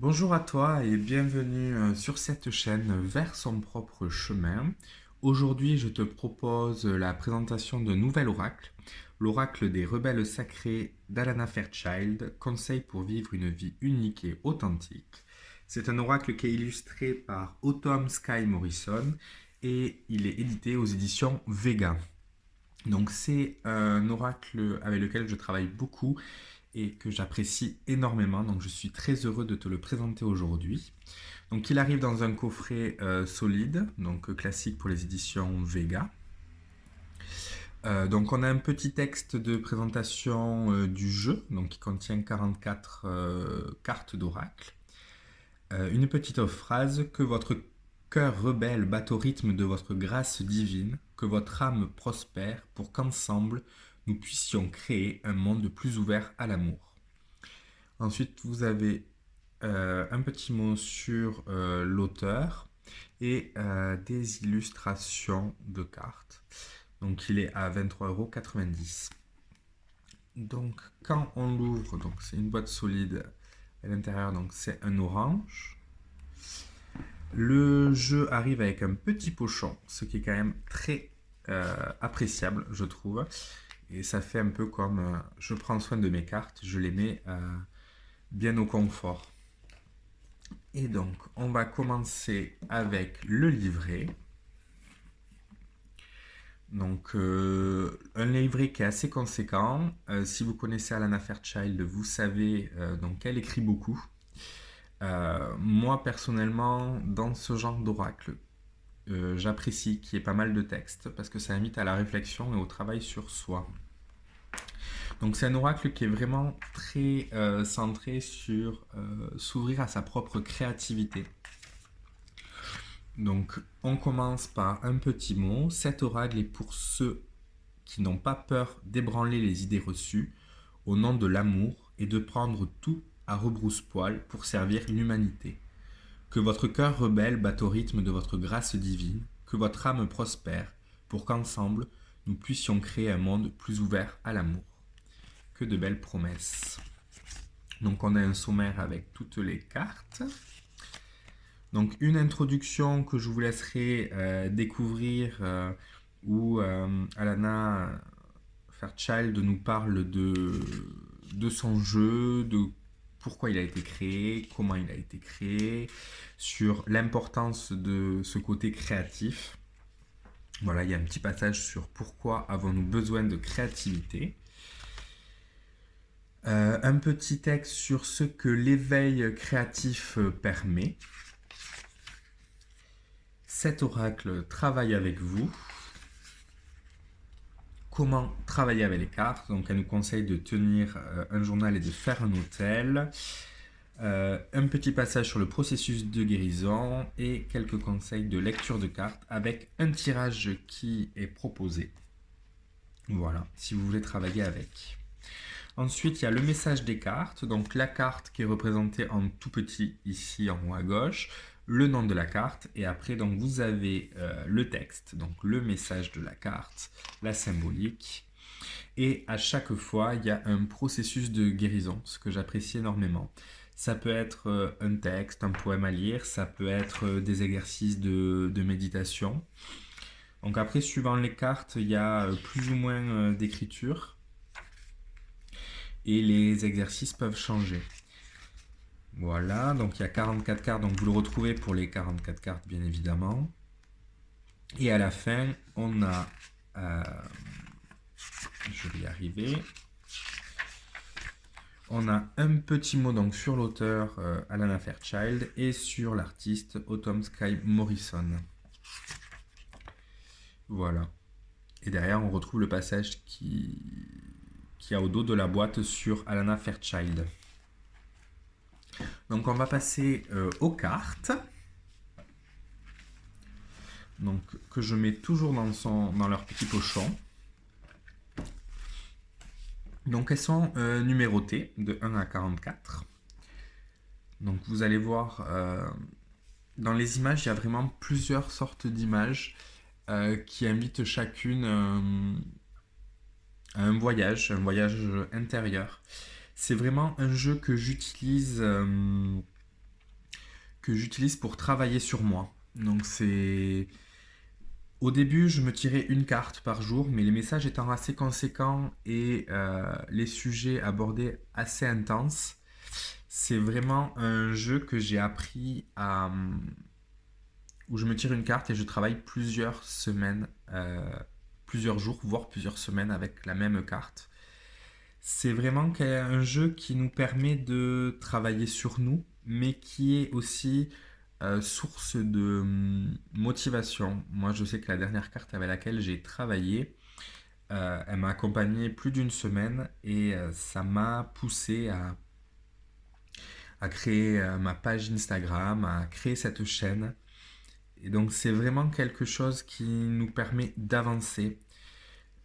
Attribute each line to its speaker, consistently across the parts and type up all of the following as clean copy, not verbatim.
Speaker 1: Bonjour à toi et bienvenue sur cette chaîne Vers son propre chemin. Aujourd'hui, je te propose la présentation d'un nouvel oracle, l'oracle des rebelles sacrés d'Alana Fairchild, conseil pour vivre une vie unique et authentique. C'est un oracle qui est illustré par Autumn Sky Morrison et il est édité aux éditions Vega. Donc c'est un oracle avec lequel je travaille beaucoup et que j'apprécie énormément. Donc je suis très heureux de te le présenter aujourd'hui. Donc il arrive dans un coffret solide, donc classique pour les éditions Vega. Donc on a un petit texte de présentation du jeu, donc qui contient 44 cartes d'oracle. Une petite phrase: que votre cœur rebelle batte au rythme de votre grâce divine, que votre âme prospère pour qu'ensemble nous puissions créer un monde plus ouvert à l'amour. Ensuite, vous avez un petit mot sur l'auteur et des illustrations de cartes. Donc il est à 23,90 €. Donc quand on l'ouvre, donc c'est une boîte solide à l'intérieur, donc c'est un orange. Le jeu arrive avec un petit pochon, ce qui est quand même très appréciable, je trouve. Et ça fait un peu comme je prends soin de mes cartes, je les mets bien au confort. Et donc, on va commencer avec le livret. Donc, un livret qui est assez conséquent. Si vous connaissez Alana Fairchild, vous savez donc elle écrit beaucoup. Moi, personnellement, dans ce genre d'oracle, j'apprécie qu'il y ait pas mal de textes parce que ça invite à la réflexion et au travail sur soi. Donc c'est un oracle qui est vraiment très centré sur s'ouvrir à sa propre créativité. Donc on commence par un petit mot. Cet oracle est pour ceux qui n'ont pas peur d'ébranler les idées reçues au nom de l'amour et de prendre tout à rebrousse-poil pour servir l'humanité. Que votre cœur rebelle batte au rythme de votre grâce divine, que votre âme prospère pour qu'ensemble nous puissions créer un monde plus ouvert à l'amour. Que de belles promesses. Donc on a un sommaire avec toutes les cartes. Donc une introduction que je vous laisserai découvrir où Alana Fairchild nous parle de son jeu, de pourquoi il a été créé, comment il a été créé, sur l'importance de ce côté créatif. Voilà, il y a un petit passage sur pourquoi avons-nous besoin de créativité. Un petit texte sur ce que l'éveil créatif permet. Cet oracle travaille avec vous. Comment travailler avec les cartes. Donc elle nous conseille de tenir un journal et de faire un hôtel. Un petit passage sur le processus de guérison et quelques conseils de lecture de cartes avec un tirage qui est proposé. Voilà, si vous voulez travailler avec. Ensuite, il y a le message des cartes. Donc la carte qui est représentée en tout petit ici en haut à gauche, le nom de la carte, et après donc vous avez le texte, donc le message de la carte, la symbolique, et à chaque fois il y a un processus de guérison, ce que j'apprécie énormément. Ça peut être un texte, un poème à lire, ça peut être des exercices de méditation. Donc après, suivant les cartes, il y a plus ou moins d'écriture et les exercices peuvent changer. Voilà, donc il y a 44 cartes, donc vous le retrouvez pour les 44 cartes bien évidemment. Et à la fin, on a, je vais y arriver, on a un petit mot donc sur l'auteur Alana Fairchild et sur l'artiste Autumn Sky Morrison. Voilà. Et derrière, on retrouve le passage qui a au dos de la boîte sur Alana Fairchild. Donc on va passer aux cartes. Donc que je mets toujours dans leur petit pochon. Donc elles sont numérotées de 1 à 44. Donc vous allez voir, dans les images, il y a vraiment plusieurs sortes d'images qui invitent chacune à un voyage intérieur. C'est vraiment un jeu que j'utilise que j'utilise pour travailler sur moi. Donc c'est... Au début, je me tirais une carte par jour, mais les messages étant assez conséquents et les sujets abordés assez intenses, c'est vraiment un jeu que j'ai appris à... où je me tire une carte et je travaille plusieurs semaines, plusieurs jours, voire plusieurs semaines avec la même carte. C'est vraiment un jeu qui nous permet de travailler sur nous, mais qui est aussi source de motivation. Moi, je sais que la dernière carte avec laquelle j'ai travaillé, elle m'a accompagné plus d'une semaine et ça m'a poussé à créer ma page Instagram, à créer cette chaîne. Et donc, c'est vraiment quelque chose qui nous permet d'avancer.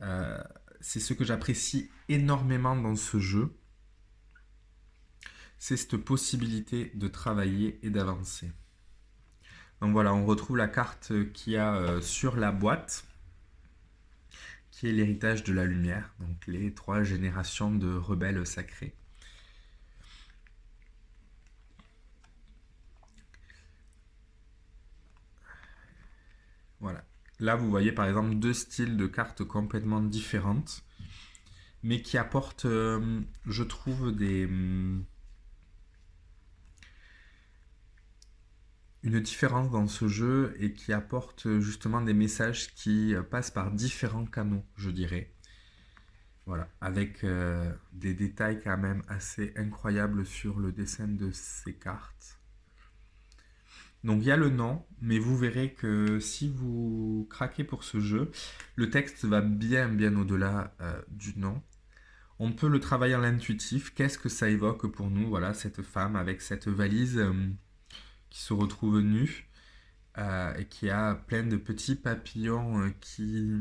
Speaker 1: Euh, c'est ce que j'apprécie énormément dans ce jeu, c'est cette possibilité de travailler et d'avancer. Donc voilà, on retrouve la carte qu'il y a sur la boîte, qui est l'héritage de la lumière, donc les 3 générations de rebelles sacrés. Voilà. Là, vous voyez par exemple 2 styles de cartes complètement différentes, mais qui apportent, je trouve, une différence dans ce jeu et qui apporte justement des messages qui passent par différents canaux, je dirais. Voilà, avec des détails quand même assez incroyables sur le dessin de ces cartes. Donc il y a le nom, mais vous verrez que si vous craquez pour ce jeu, le texte va bien bien au-delà du nom. On peut le travailler en l'intuitif. Qu'est-ce que ça évoque pour nous? Voilà, cette femme avec cette valise qui se retrouve nue et qui a plein de petits papillons qui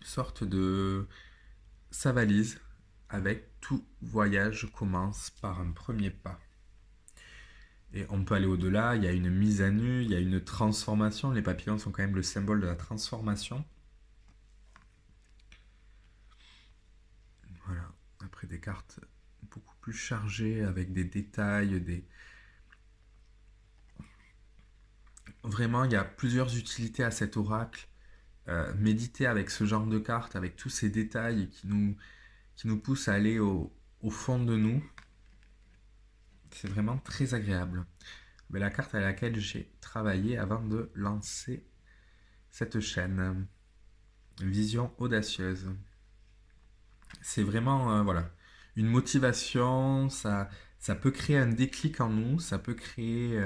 Speaker 1: sortent de sa valise. Avec tout voyage commence par un premier pas. Et on peut aller au-delà, il y a une mise à nu, il y a une transformation. Les papillons sont quand même le symbole de la transformation. Voilà, après des cartes beaucoup plus chargées avec des détails, Vraiment, il y a plusieurs utilités à cet oracle. Méditer avec ce genre de cartes, avec tous ces détails qui nous poussent à aller au fond de nous, c'est vraiment très agréable. Mais la carte à laquelle j'ai travaillé avant de lancer cette chaîne, Vision audacieuse. C'est vraiment voilà, une motivation, ça peut créer un déclic en nous, ça peut créer...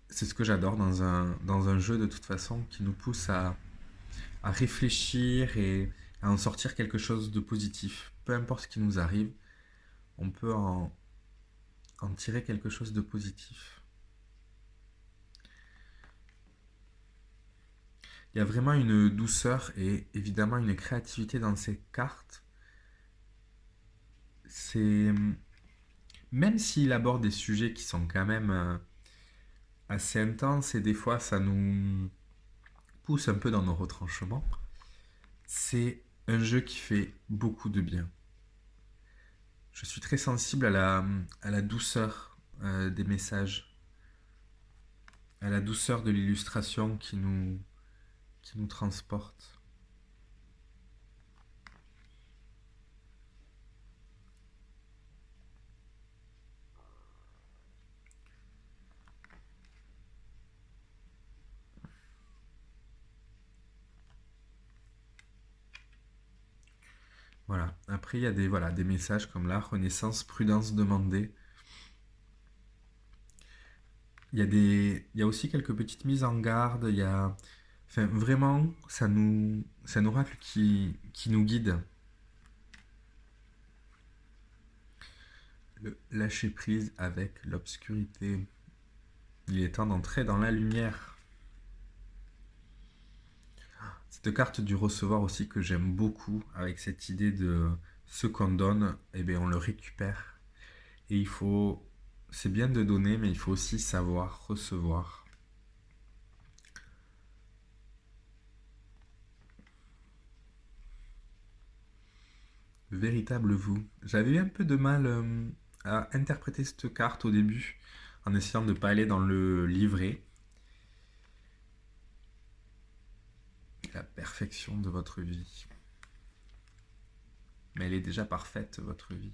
Speaker 1: c'est ce que j'adore dans un jeu de toute façon, qui nous pousse à réfléchir et à en sortir quelque chose de positif. Peu importe ce qui nous arrive, on peut en tirer quelque chose de positif. Il y a vraiment une douceur et évidemment une créativité dans ces cartes. C'est même s'il aborde des sujets qui sont quand même assez intenses et des fois ça nous pousse un peu dans nos retranchements, c'est un jeu qui fait beaucoup de bien. Je suis très sensible à la douceur des messages, à la douceur de l'illustration qui nous transporte. Voilà. Après, il y a voilà, des messages comme là, Renaissance, prudence demandée. Il y a aussi quelques petites mises en garde. Il y a, enfin, vraiment, c'est un oracle qui nous guide. Le lâcher prise avec l'obscurité. Il est temps d'entrer dans la lumière. Cette carte du recevoir aussi que j'aime beaucoup, avec cette idée de ce qu'on donne, eh bien on le récupère. Et il faut, c'est bien de donner, mais il faut aussi savoir recevoir. Véritable vous. J'avais eu un peu de mal à interpréter cette carte au début en essayant de ne pas aller dans le livret. La perfection de votre vie. Mais elle est déjà parfaite, votre vie.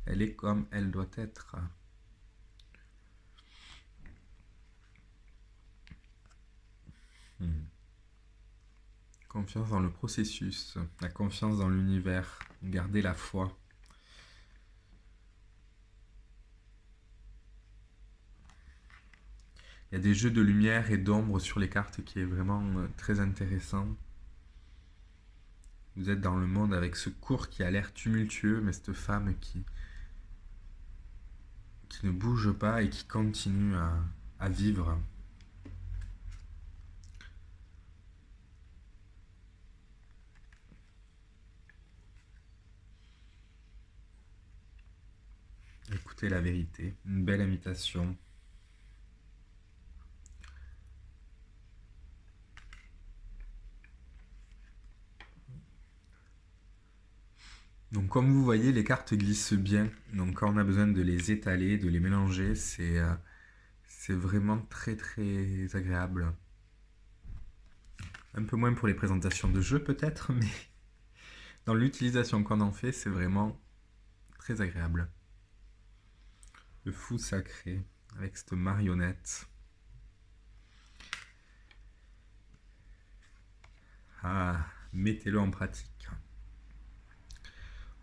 Speaker 1: Elle est comme elle doit être. Confiance dans le processus, la confiance dans l'univers, gardez la foi. Il y a des jeux de lumière et d'ombre sur les cartes qui est vraiment très intéressant. Vous êtes dans le monde avec ce cours qui a l'air tumultueux, mais cette femme qui ne bouge pas et qui continue à vivre. Écoutez la vérité, une belle invitation. Donc comme vous voyez, les cartes glissent bien. Donc quand on a besoin de les étaler, de les mélanger, c'est vraiment très très agréable. Un peu moins pour les présentations de jeux peut-être, mais dans l'utilisation qu'on en fait, c'est vraiment très agréable. Le fou sacré, avec cette marionnette. Ah, mettez-le en pratique.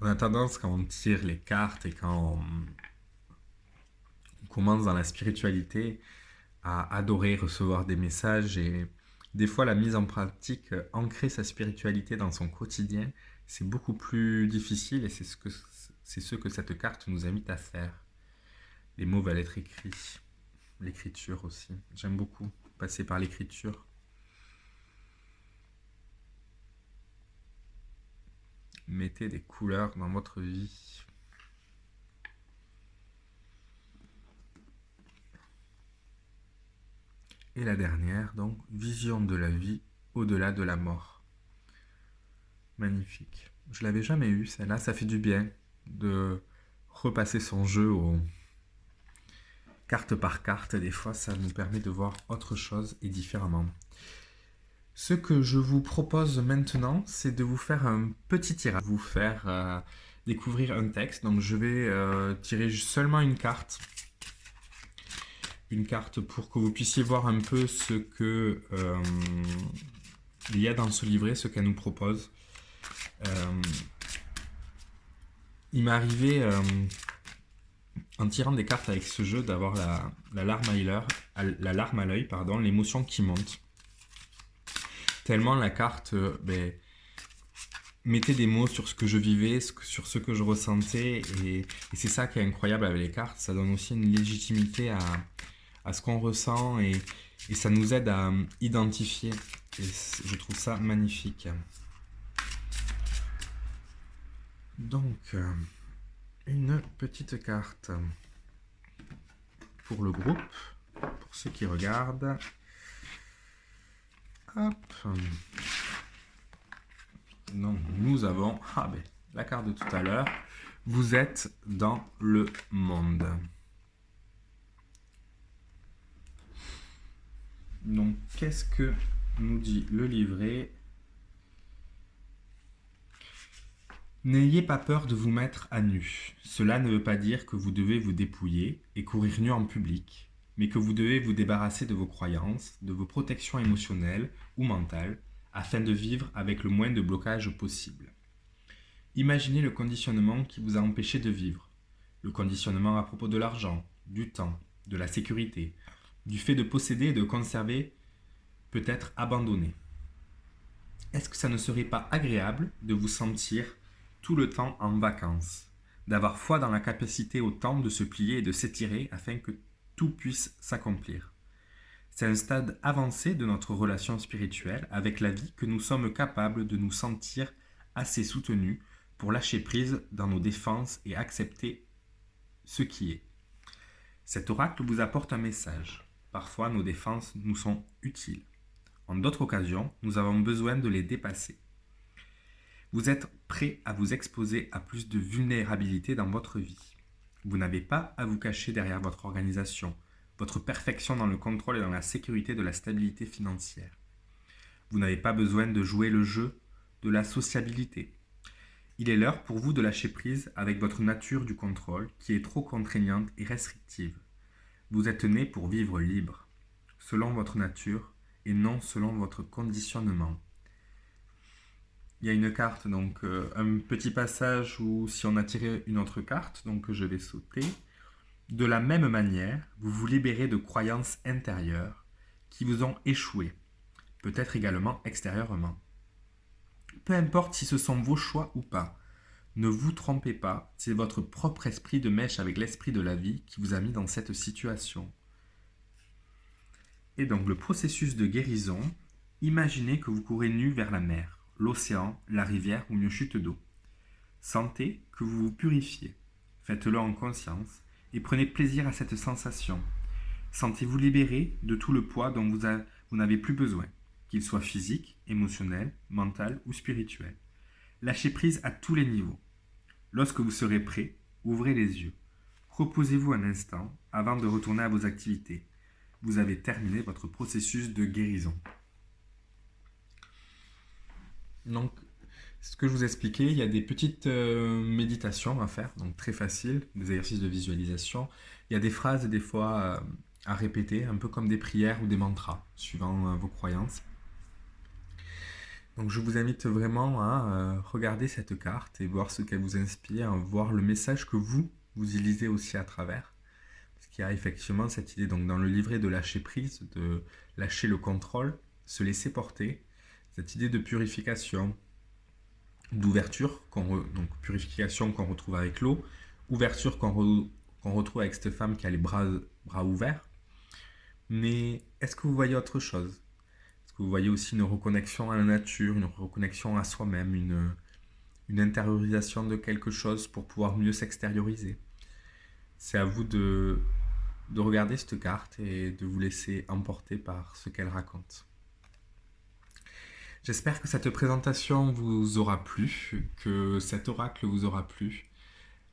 Speaker 1: On a tendance, quand on tire les cartes et quand on commence dans la spiritualité, à adorer recevoir des messages et des fois la mise en pratique, ancrer sa spiritualité dans son quotidien, c'est beaucoup plus difficile et c'est ce que cette carte nous invite à faire. Les mots veulent être écrits, l'écriture aussi. J'aime beaucoup passer par l'écriture. Mettez des couleurs dans votre vie. Et la dernière, donc, vision de la vie au-delà de la mort. Magnifique. Je l'avais jamais eu, celle-là, ça fait du bien de repasser son jeu carte par carte. Des fois, ça nous permet de voir autre chose et différemment. Ce que je vous propose maintenant, c'est de vous faire un petit tirage, vous faire découvrir un texte. Donc je vais tirer seulement une carte pour que vous puissiez voir un peu ce que il y a dans ce livret, ce qu'elle nous propose. Il m'est arrivé en tirant des cartes avec ce jeu d'avoir la larme à l'œil, l'émotion qui monte. Tellement la carte mettait des mots sur ce que je vivais, sur ce que je ressentais, et c'est ça qui est incroyable avec les cartes, ça donne aussi une légitimité à ce qu'on ressent, et ça nous aide à identifier, et je trouve ça magnifique. Donc, une petite carte pour le groupe, pour ceux qui regardent. Hop. Donc, nous avons la carte de tout à l'heure. Vous êtes dans le monde. Donc, qu'est-ce que nous dit le livret ? N'ayez pas peur de vous mettre à nu. Cela ne veut pas dire que vous devez vous dépouiller et courir nu en public, mais que vous devez vous débarrasser de vos croyances, de vos protections émotionnelles ou mentales, afin de vivre avec le moins de blocage possible. Imaginez le conditionnement qui vous a empêché de vivre. Le conditionnement à propos de l'argent, du temps, de la sécurité, du fait de posséder et de conserver peut être abandonné. Est-ce que ça ne serait pas agréable de vous sentir tout le temps en vacances, d'avoir foi dans la capacité au temps de se plier et de s'étirer afin que tout puisse s'accomplir? C'est un stade avancé de notre relation spirituelle avec la vie que nous sommes capables de nous sentir assez soutenus pour lâcher prise dans nos défenses et accepter ce qui est. Cet oracle vous apporte un message. Parfois, nos défenses nous sont utiles. En d'autres occasions, nous avons besoin de les dépasser. Vous êtes prêt à vous exposer à plus de vulnérabilité dans votre vie. Vous n'avez pas à vous cacher derrière votre organisation, votre perfection dans le contrôle et dans la sécurité de la stabilité financière. Vous n'avez pas besoin de jouer le jeu de la sociabilité. Il est l'heure pour vous de lâcher prise avec votre nature du contrôle qui est trop contraignante et restrictive. Vous êtes né pour vivre libre, selon votre nature et non selon votre conditionnement. Il y a une carte, donc un petit passage où si on a tiré une autre carte, donc je vais sauter. De la même manière, vous vous libérez de croyances intérieures qui vous ont échoué, peut-être également extérieurement. Peu importe si ce sont vos choix ou pas, ne vous trompez pas, c'est votre propre esprit de mèche avec l'esprit de la vie qui vous a mis dans cette situation. Et donc le processus de guérison, imaginez que vous courez nu vers la mer, l'océan, la rivière ou une chute d'eau. Sentez que vous vous purifiez. Faites-le en conscience et prenez plaisir à cette sensation. Sentez-vous libéré de tout le poids dont vous n'avez plus besoin, qu'il soit physique, émotionnel, mental ou spirituel. Lâchez prise à tous les niveaux. Lorsque vous serez prêt, ouvrez les yeux. Reposez-vous un instant avant de retourner à vos activités. Vous avez terminé votre processus de guérison. Donc, ce que je vous expliquais, il y a des petites méditations à faire, donc très faciles, des exercices de visualisation. Il y a des phrases des fois à répéter, un peu comme des prières ou des mantras, suivant vos croyances. Donc je vous invite vraiment à regarder cette carte et voir ce qu'elle vous inspire, voir le message que vous y lisez aussi à travers. Parce qu'il y a effectivement cette idée donc, dans le livret de lâcher prise, de lâcher le contrôle, se laisser porter, cette idée de purification, d'ouverture, donc purification qu'on retrouve avec l'eau, ouverture qu'on retrouve avec cette femme qui a les bras ouverts. Mais est-ce que vous voyez autre chose? Est-ce que vous voyez aussi une reconnexion à la nature, une reconnexion à soi-même, une intériorisation de quelque chose pour pouvoir mieux s'extérioriser? C'est à vous de regarder cette carte et de vous laisser emporter par ce qu'elle raconte. J'espère que cette présentation vous aura plu, que cet oracle vous aura plu.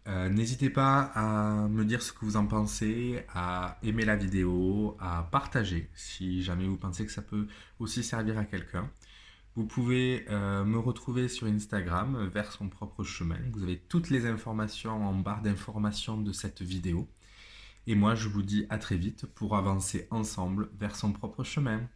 Speaker 1: N'hésitez pas à me dire ce que vous en pensez, à aimer la vidéo, à partager si jamais vous pensez que ça peut aussi servir à quelqu'un. Vous pouvez me retrouver sur Instagram, vers son propre chemin. Vous avez toutes les informations en barre d'informations de cette vidéo. Et moi, je vous dis à très vite pour avancer ensemble vers son propre chemin.